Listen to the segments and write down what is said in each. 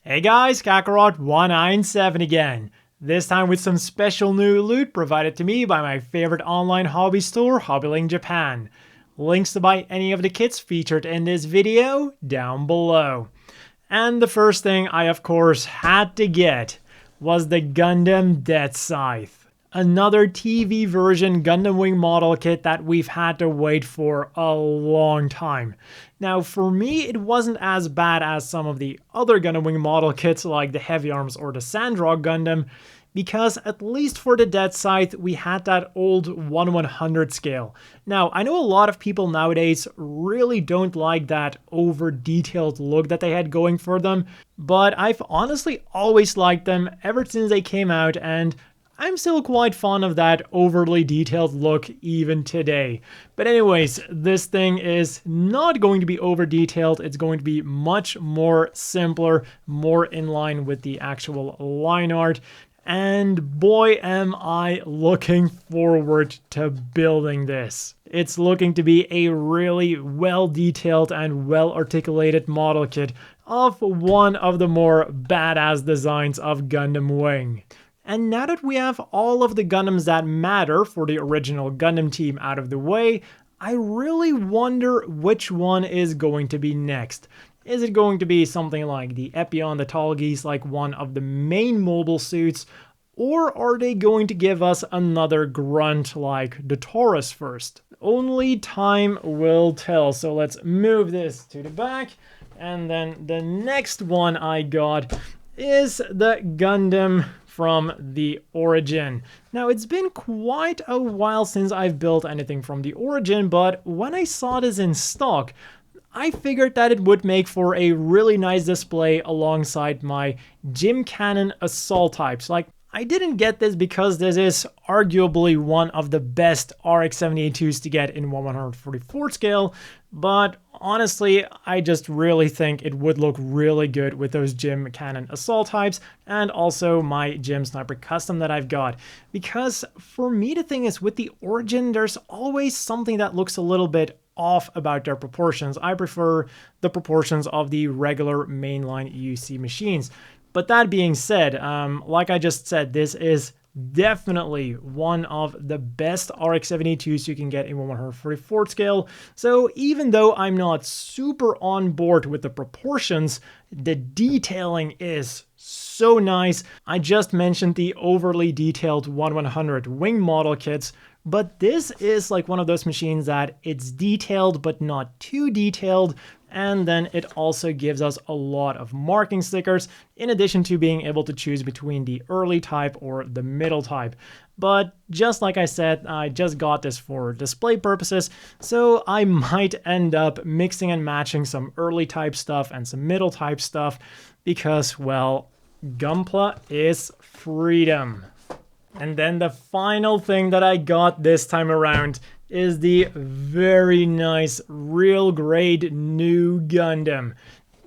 Hey guys, Kakarot197 again. This time with some special new loot provided to me by my favorite online hobby store, Hobbylink Japan. Links to buy any of the kits featured in this video down below. And the first thing I of course had to get was the Gundam Dead Scythe. Another TV version Gundam Wing model kit that we've had to wait for a long time. Now for me it wasn't as bad as some of the other Gundam Wing model kits like the Heavy Arms or the Sandrock Gundam, because at least for the Dead Scythe we had that old 1/100 scale. Now I know a lot of people nowadays really don't like that over detailed look that they had going for them, but I've honestly always liked them ever since they came out, and I'm still quite fond of that overly detailed look even today. But anyways, this thing is not going to be over detailed. It's going to be much more simpler, more in line with the actual line art. And boy am I looking forward to building this. It's looking to be a really well detailed and well articulated model kit of one of the more badass designs of Gundam Wing. And now that we have all of the Gundams that matter for the original Gundam team out of the way, I really wonder which one is going to be next. Is it going to be something like the Epion, the Tallgeese, like one of the main mobile suits? Or are they going to give us another grunt like the Taurus first? Only time will tell. So let's move this to the back. And then the next one I got is the Gundam from the Origin. Now it's been quite a while since I've built anything from the Origin, but when I saw this in stock, I figured that it would make for a really nice display alongside my Gym Cannon Assault types. Like, I didn't get this because this is arguably one of the best RX-78-2s to get in 1/144 scale, but honestly, I just really think it would look really good with those Gym Cannon Assault types and also my Gym Sniper Custom that I've got. Because for me, the thing is, with the Origin, there's always something that looks a little bit off about their proportions. I prefer the proportions of the regular mainline UC machines. But that being said, like I just said, this is definitely one of the best RX-72s you can get in 1/144 scale. So even though I'm not super on board with the proportions, the detailing is so nice. I just mentioned the overly detailed 1/100 wing model kits, but this is like one of those machines that it's detailed but not too detailed. And then it also gives us a lot of marking stickers, in addition to being able to choose between the early type or the middle type. But just like I said, I just got this for display purposes, so I might end up mixing and matching some early type stuff and some middle type stuff, because, well, Gunpla is freedom. And then the final thing that I got this time around is the very nice real grade new Gundam,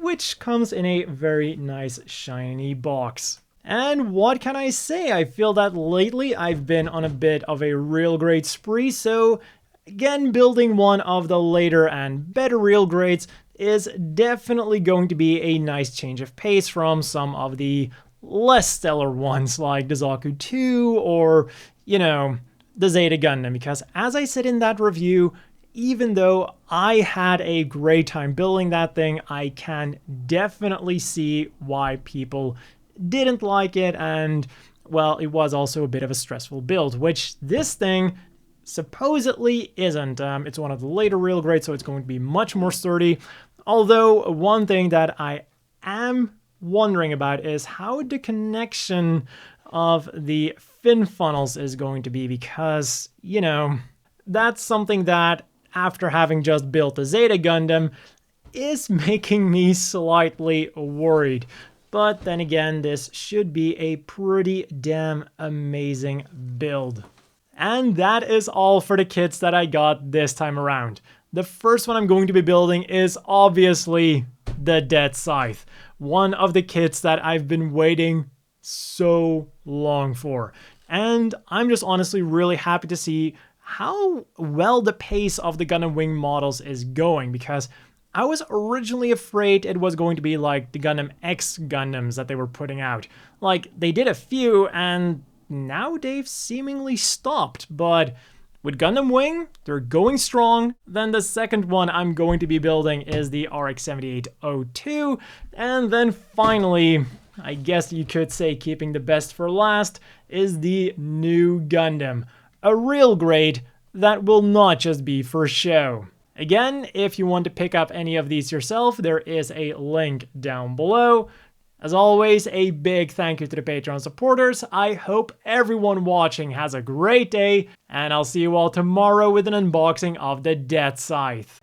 which comes in a very nice shiny box. And what can I say? I feel that lately I've been on a bit of a real grade spree, so again, building one of the later and better real grades is definitely going to be a nice change of pace from some of the less stellar ones like the Zaku 2 or, you know, the Zeta Gundam, because as I said in that review, even though I had a great time building that thing, I can definitely see why people didn't like it, and, well, it was also a bit of a stressful build, which this thing supposedly isn't. It's one of the later real grades, so it's going to be much more sturdy. Although, one thing that I am wondering about is how the connection of the fin funnels is going to be, because, you know, that's something that, after having just built the Zeta Gundam, is making me slightly worried. But then again, this should be a pretty damn amazing build. And that is all for the kits that I got this time around. The first one I'm going to be building is obviously the Dead Scythe, one of the kits that I've been waiting so long for. And I'm just honestly really happy to see how well the pace of the Gundam Wing models is going, because I was originally afraid it was going to be like the Gundam X Gundams that they were putting out. Like, they did a few and now they've seemingly stopped, but with Gundam Wing, they're going strong. Then the second one I'm going to be building is the RX-7802, and then finally, I guess you could say keeping the best for last, is the new Gundam. A real grade that will not just be for show. Again, if you want to pick up any of these yourself, there is a link down below. As always, a big thank you to the Patreon supporters. I hope everyone watching has a great day, and I'll see you all tomorrow with an unboxing of the Death Scythe.